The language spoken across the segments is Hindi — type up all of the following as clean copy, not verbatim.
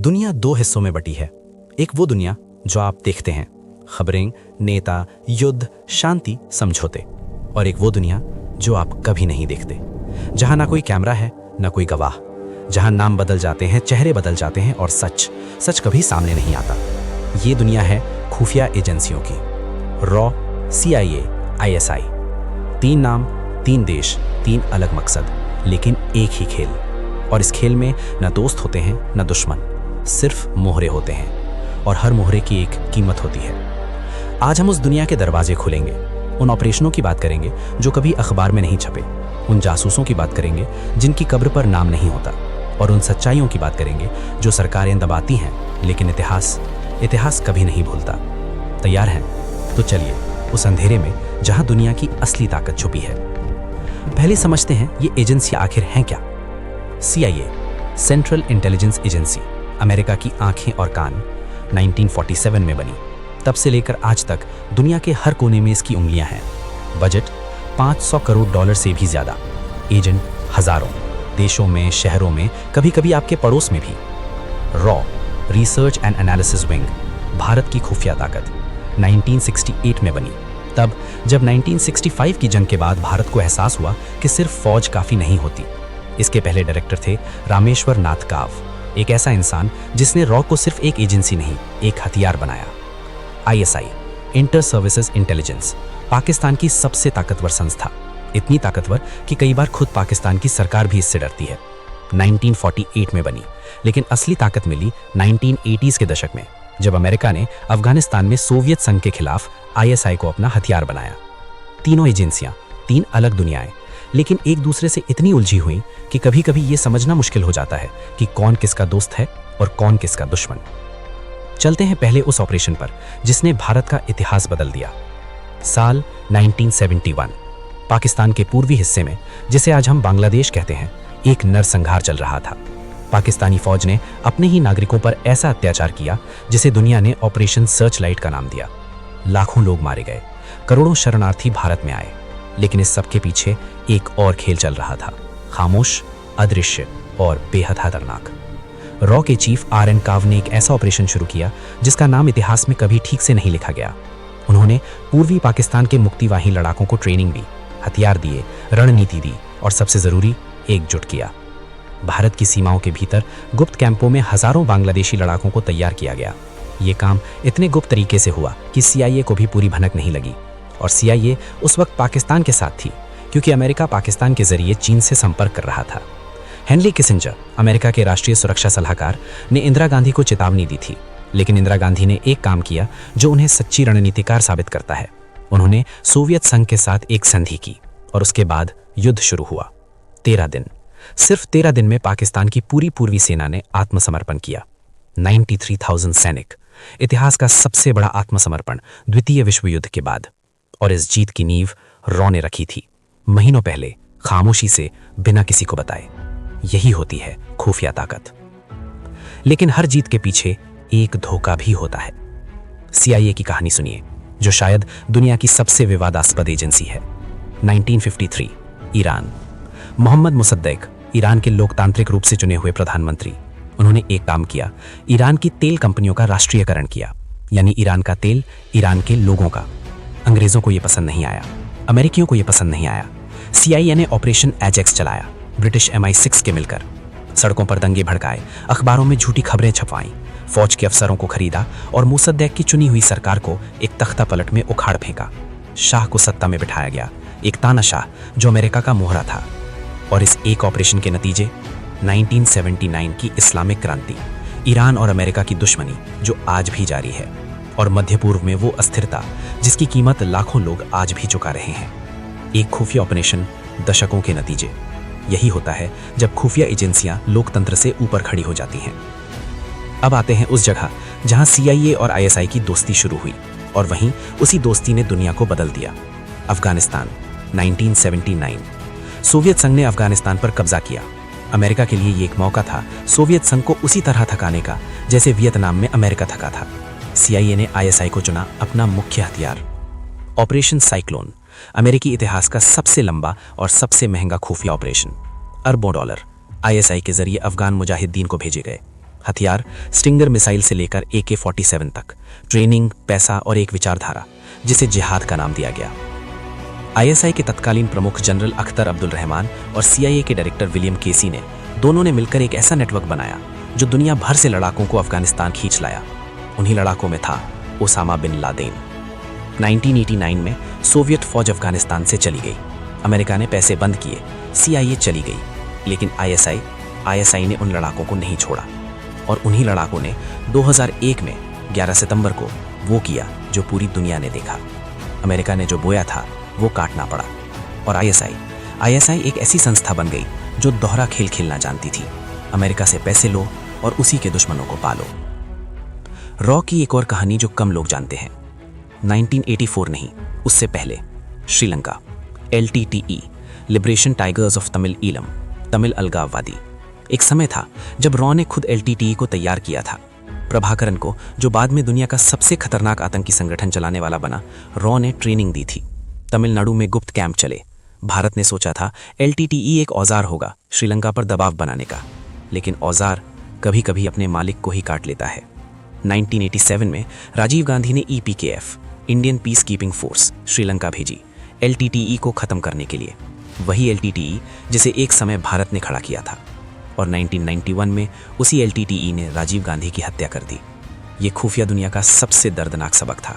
दुनिया दो हिस्सों में बटी है। एक वो दुनिया जो आप देखते हैं, खबरें, नेता, युद्ध, शांति, समझौते, और एक वो दुनिया जो आप कभी नहीं देखते, जहां ना कोई कैमरा है ना कोई गवाह, जहां नाम बदल जाते हैं, चेहरे बदल जाते हैं और सच कभी सामने नहीं आता। ये दुनिया है खुफिया एजेंसियों की। रॉ, CIA, ISI, 3 नाम, 3 देश, 3 अलग मकसद, लेकिन एक ही खेल। और इस खेल में न दोस्त होते हैं न दुश्मन, सिर्फ मोहरे होते हैं, और हर मोहरे की एक कीमत होती है। आज हम उस दुनिया के दरवाजे खोलेंगे, उन ऑपरेशनों की बात करेंगे जो कभी अखबार में नहीं छपे, उन जासूसों की बात करेंगे जिनकी कब्र पर नाम नहीं होता, और उन सच्चाइयों की बात करेंगे जो सरकारें दबाती हैं, लेकिन इतिहास कभी नहीं भूलता। तैयार हैं? तो चलिए उस अंधेरे में जहां दुनिया की असली ताकत छुपी है, पहले समझते हैं ये एजेंसियां आखिर हैं क्या। CIA, central intelligence agency, America की आंखें और कान, 1947 में बनी। तब से लेकर आज तक दुनिया के हर कोने में इसकी उंगलियां हैं। बजट $500 करोड़ से भी ज्यादा, एजेंट हजारों, देशों में, शहरों में, कभी कभी आपके पड़ोस में भी। Raw, research and analysis wing, Bharat की खुफिया ताकत, 1968 में बनी। तब जब 1965 की जंग के बाद भारत को एहसास हुआ कि सिर्फ फौज काफी नहीं होती। इसके पहले डायरेक्टर थे रामेश्वर नाथ काव, एक ऐसा इंसान जिसने रॉ को सिर्फ एक एजेंसी नहीं, एक हथियार बनाया। ISI, inter services intelligence, Pakistan की सबसे ताकतवर संस्था, इतनी ताकतवर कि कई बार खुद पाकिस्तान की सरकार भी इससे डरती है। 1948 में बनी, लेकिन असली ताकत मिली 1980s के दशक में, जब अमेरिका ने अफगानिस्तान में सोवियत संघ के खिलाफ ISI को अपना हथियार बनाया। तीनों एजेंसियां, 3 अलग दुनियाएं, लेकिन एक दूसरे से इतनी उलझी हुई कि कभी कभी ये समझना मुश्किल हो जाता है कि कौन किसका दोस्त है और कौन किसका दुश्मन। चलते हैं पहले उस ऑपरेशन पर जिसने भारत का इतिहास बदल दिया। साल 1971, पाकिस्तान के पूर्वी हिस्से में, जिसे आज हम बांग्लादेश कहते हैं, एक नरसंहार चल रहा था। पाकिस्तानी फौज ने अपने ही नागरिकों पर ऐसा अत्याचार किया जिसे दुनिया ने ऑपरेशन सर्च लाइट का नाम दिया। लाखों लोग मारे गए, करोड़ों शरणार्थी भारत में आए, लेकिन इस सब के पीछे एक और खेल चल रहा था, खामोश, अदृश्य और बेहद खतरनाक। रॉ के चीफ RN काव ने एक ऐसा ऑपरेशन शुरू किया जिसका नाम इतिहास में कभी ठीक से नहीं लिखा गया। उन्होंने पूर्वी पाकिस्तान के मुक्तिवाही लड़ाकों को ट्रेनिंग दी, हथियार दिए, रणनीति दी, और सबसे जरूरी, एकजुट किया। भारत की सीमाओं के भीतर गुप्त कैंपों में हजारों बांग्लादेशी लड़ाकों को तैयार किया गया। ये काम इतने गुप्त तरीके से हुआ कि CIA को भी पूरी भनक नहीं लगी, और CIA उस वक्त पाकिस्तान के साथ थी क्योंकि अमेरिका पाकिस्तान के जरिए चीन से संपर्क कर रहा था। हेनरी किसिंजर, अमेरिका के राष्ट्रीय सुरक्षा सलाहकार, ने इंदिरा गांधी को चेतावनी दी थी, लेकिन इंदिरा गांधी ने एक काम किया जो उन्हें सच्ची रणनीतिकार साबित करता है। उन्होंने सोवियत संघ के साथ एक संधि की, और उसके बाद युद्ध शुरू हुआ। 13 दिन, सिर्फ 13 दिन में पाकिस्तान की पूरी पूर्वी सेना ने आत्मसमर्पण किया। 93,000 सैनिक, इतिहास का सबसे बड़ा आत्मसमर्पण द्वितीय विश्व युद्ध के बाद। और इस जीत की नींव रॉ ने रखी थी, महीनों पहले, खामोशी से, बिना किसी को बताए। यही होती है खुफिया ताकत। लेकिन हर जीत के पीछे एक धोखा भी होता है। CIA की कहानी सुनिए, जो शायद दुनिया की सबसे विवादास्पद एजेंसी है। 1953, ईरान। मोहम्मद मुसद्देक, ईरान के लोकतांत्रिक रूप से चुने हुए प्रधानमंत्री, उन्होंने एक काम किया, ईरान की तेल कंपनियों का राष्ट्रीयकरण किया, यानी ईरान का तेल ईरान के लोगों का। अंग्रेजों को यह पसंद नहीं आया, अमेरिकियों को यह पसंद नहीं आया। CIA ने ऑपरेशन एजेक्स चलाया, ब्रिटिश MI6 के मिलकर। सड़कों पर दंगे भड़काए, अखबारों में झूठी खबरें छपवाईं, फौज के अफसरों को खरीदा, और मुसद्देक की चुनी हुई सरकार को एक तख्ता पलट में उखाड़ फेंका। शाह को सत्ता में बिठाया गया, एक तानाशाह जो अमेरिका का मोहरा था। और इस एक ऑपरेशन के नतीजे 1979 की इस्लामिक क्रांति, ईरान और अमेरिका की दुश्मनी जो आज भी जारी है, और मध्य पूर्व में वो अस्थिरता जिसकी कीमत लाखों लोग आज भी चुका रहे हैं। एक खुफिया ऑपरेशन, दशकों के नतीजे। यही होता है जब खुफिया एजेंसियां लोकतंत्र से ऊपर खड़ी हो जाती हैं। अब आते हैं उस जगह जहां CIA और ISI की दोस्ती शुरू हुई, और वहीं उसी दोस्ती ने दुनिया को बदल दिया। अफगानिस्तान, 1979, सोवियत संघ ने अफगानिस्तान पर कब्जा किया। अमेरिका के लिए ये एक मौका था सोवियत संघ को उसी तरह थकाने का जैसे वियतनाम में अमेरिका थका था। CIA ने ISI को चुना अपना मुख्य हथियार। ऑपरेशन साइक्लोन, अमेरिकी इतिहास का सबसे लंबा और सबसे महंगा खुफिया ऑपरेशन। अरबों डॉलर ISI के जरिए अफगान मुजाहिदीन को भेजे गए। हथियार स्टिंगर मिसाइल से लेकर AK-47 तक, ट्रेनिंग, पैसा और एक विचारधारा जिसे जिहाद का नाम दिया गया। ISI के तत्कालीन प्रमुख जनरल अख्तर अब्दुल रहमान और CIA के डायरेक्टर विलियम केसी ने दोनों ने मिलकर एक ऐसा नेटवर्क बनाया जो दुनिया भर से लड़ाकों को अफगानिस्तान खींच लाया। उन्हीं लड़ाकों में था ओसामा बिन लादेन। 1989 में सोवियत फौज अफगानिस्तान से चली गई। अमेरिका ने पैसे बंद किए, CIA चली गई, लेकिन ISI ने उन लड़ाकों को नहीं छोड़ा। और उन्हीं लड़ाकों ने 2001 में 11 सितंबर को वो किया जो पूरी दुनिया ने देखा। अमेरिका ने जो बोया था वो काटना पड़ा। और ISI एक ऐसी संस्था बन गई जो दोहरा खेल खेलना जानती थी। अमेरिका से पैसे लो और उसी के दुश्मनों को पालो। रॉ की एक और कहानी जो कम लोग जानते हैं। 1984 नहीं, उससे पहले Sri Lanka, LTTE, liberation tigers of Tamil Eelam, Tamil अलगाववादी। एक समय था जब रॉ ने खुद LTTE को तैयार किया था। प्रभाकरन को, जो बाद में दुनिया का सबसे खतरनाक आतंकी संगठन चलाने वाला बना, रॉ ने ट्रेनिंग दी थी। तमिलनाडु में गुप्त कैंप चले। भारत ने सोचा था LTTE एक औजार होगा श्रीलंका पर दबाव बनाने का, लेकिन औजार कभी कभी अपने मालिक को ही काट लेता है। 1987 में राजीव गांधी ने EPKF, Indian peace keeping force, Sri Lanka भेजी LTTE को खत्म करने के लिए। वही LTTE जिसे एक समय भारत ने खड़ा किया था। और 1991 में उसी LTTE ने राजीव गांधी की हत्या कर दी। ये खुफिया दुनिया का सबसे दर्दनाक सबक था।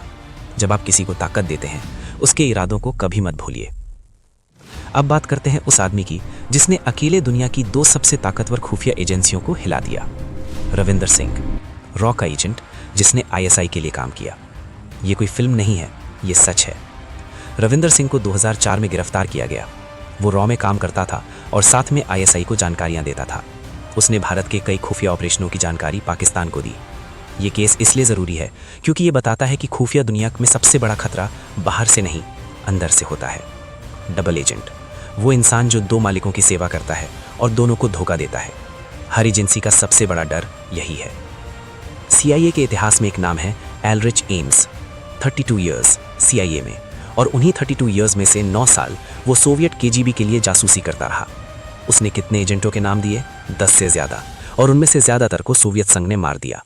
जब आप किसी को ताकत देते हैं, उसके इरादों को कभी मत भूलिए। अब बात करते हैं उस आदमी की जिसने अकेले दुनिया की 2 सबसे ताकतवर खुफिया एजेंसियों को हिला दिया। रविंदर सिंह, रॉ का एजेंट जिसने ISI के लिए काम किया। ये कोई फिल्म नहीं है, ये सच है। रविंदर सिंह को 2004 में गिरफ्तार किया गया। वो रॉ में काम करता था और साथ में ISI को जानकारियां देता था। उसने भारत के कई खुफिया ऑपरेशनों की जानकारी पाकिस्तान को दी। ये केस इसलिए ज़रूरी है क्योंकि ये बताता है कि खुफिया दुनिया में सबसे बड़ा खतरा बाहर से नहीं, अंदर से होता है। डबल एजेंट, वो इंसान जो 2 मालिकों की सेवा करता है और दोनों को धोखा देता है। हर एजेंसी का सबसे बड़ा डर यही है। CIA के इतिहास में एक नाम है एल्रिच एम्स। 32 ईयर्स CIA में, और उन्हीं 32 ईयर्स में से 9 साल वो सोवियत KGB के लिए जासूसी करता रहा। उसने कितने एजेंटों के नाम दिए? 10 से ज़्यादा, और उनमें से ज़्यादातर को सोवियत संघ ने मार दिया।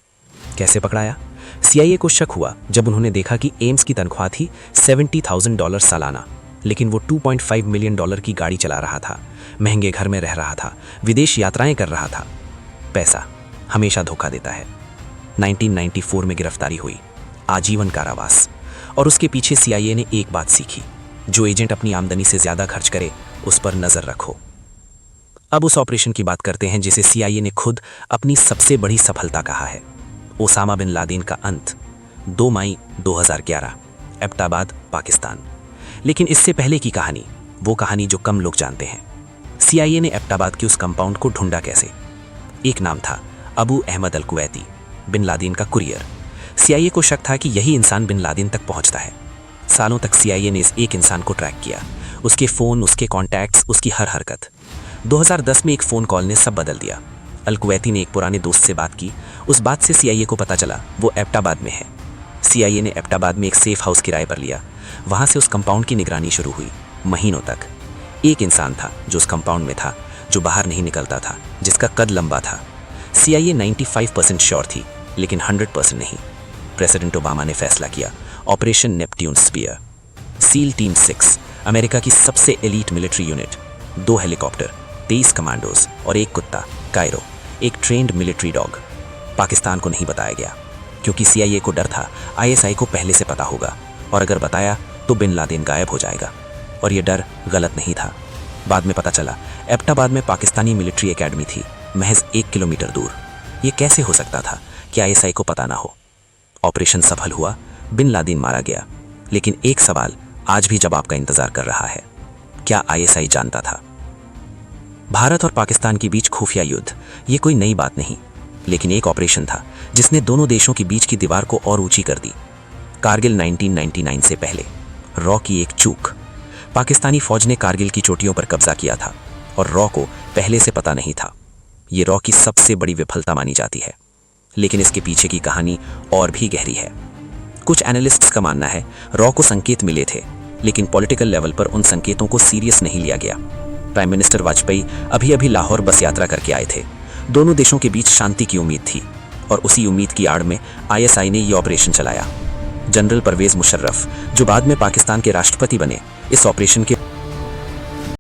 कैसे पकड़ाया? CIA को शक हुआ जब उन्होंने देखा कि एम्स की तनख्वाह थी $70,000 सालाना, लेकिन वो $2.5 मिलियन की गाड़ी चला रहा था, महंगे घर में रह रहा था, विदेश यात्राएं कर रहा था। पैसा हमेशा धोखा देता है। 1994 में गिरफ्तारी हुई, आजीवन कारावास। और उसके पीछे CIA ने एक बात सीखी, जो एजेंट अपनी आमदनी से ज़्यादा खर्च करे उस पर नज़र रखो। अब उस ऑपरेशन की बात करते हैं जिसे CIA ने खुद अपनी सबसे बड़ी सफलता कहा है। ओसामा बिन लादेन का अंत, 2 मई 2011, एबटाबाद, पाकिस्तान। लेकिन इससे पहले की कहानी, वो कहानी जो कम लोग जानते हैं। CIA ने एबटाबाद के उस कंपाउंड को ढूंढा कैसे? एक नाम था अबू अहमद अल कुवैती, बिन लादेन का कुरियर। CIA को शक था कि यही इंसान बिन लादेन तक पहुंचता है। सालों तक CIA ने इस एक इंसान को ट्रैक किया, उसके फ़ोन, उसके कॉन्टैक्ट्स, उसकी हर हरकत। 2010 में एक फ़ोन कॉल ने सब बदल दिया। अल कुवैती ने एक पुराने दोस्त से बात की। उस बात से CIA को पता चला वो एबटाबाद में है। CIA ने एबटाबाद में एक सेफ हाउस किराए पर लिया। वहाँ से उस कंपाउंड की निगरानी शुरू हुई, महीनों तक। एक इंसान था जो उस कंपाउंड में था, जो बाहर नहीं निकलता था, जिसका कद लंबा था। CIA 95% श्योर थी, लेकिन 100% नहीं। प्रेसिडेंट ओबामा ने फैसला किया, operation Neptune spear. Seal team 6, America की सबसे elite military unit, 2 helicopter, 23 commandos और एक कुत्ता, कायरो, एक ट्रेंड मिलिट्री डॉग। पाकिस्तान को नहीं बताया गया क्योंकि CIA को डर था ISI को पहले से पता होगा, और अगर बताया तो बिन लादेन गायब हो जाएगा। और ये डर गलत नहीं था। बाद में पता चला एबटाबाद में पाकिस्तानी मिलिट्री एकेडमी थी, महज 1 किलोमीटर दूर। ये कैसे हो सकता था कि ISI को पता ना हो? ऑपरेशन सफल हुआ, बिन लादेन मारा गया। लेकिन एक सवाल आज भी जवाब का इंतजार कर रहा है, क्या ISI जानता था? भारत और पाकिस्तान के बीच खुफिया युद्ध, ये कोई नई बात नहीं, लेकिन एक ऑपरेशन था जिसने दोनों देशों के बीच की दीवार को और ऊंची कर दी। कारगिल 1999 से पहले रॉ की एक चूक। पाकिस्तानी फौज ने कारगिल की चोटियों पर कब्जा किया था और रॉ को पहले से पता नहीं था। ये रॉ की सबसे बड़ी विफलता मानी जाती है, लेकिन इसके पीछे की कहानी और भी गहरी है। कुछ एनालिस्ट्स का मानना है रॉ को संकेत मिले थे, लेकिन पॉलिटिकल लेवल पर उन संकेतों को सीरियस नहीं लिया गया। प्राइम मिनिस्टर वाजपेयी अभी अभी लाहौर बस यात्रा करके आए थे। दोनों देशों के बीच शांति की उम्मीद थी और उसी उम्मीद की आड़ में आईएसआई ने ये ऑपरेशन चलाया। जनरल परवेज मुशर्रफ, जो बाद में पाकिस्तान के राष्ट्रपति बने, इस ऑपरेशन के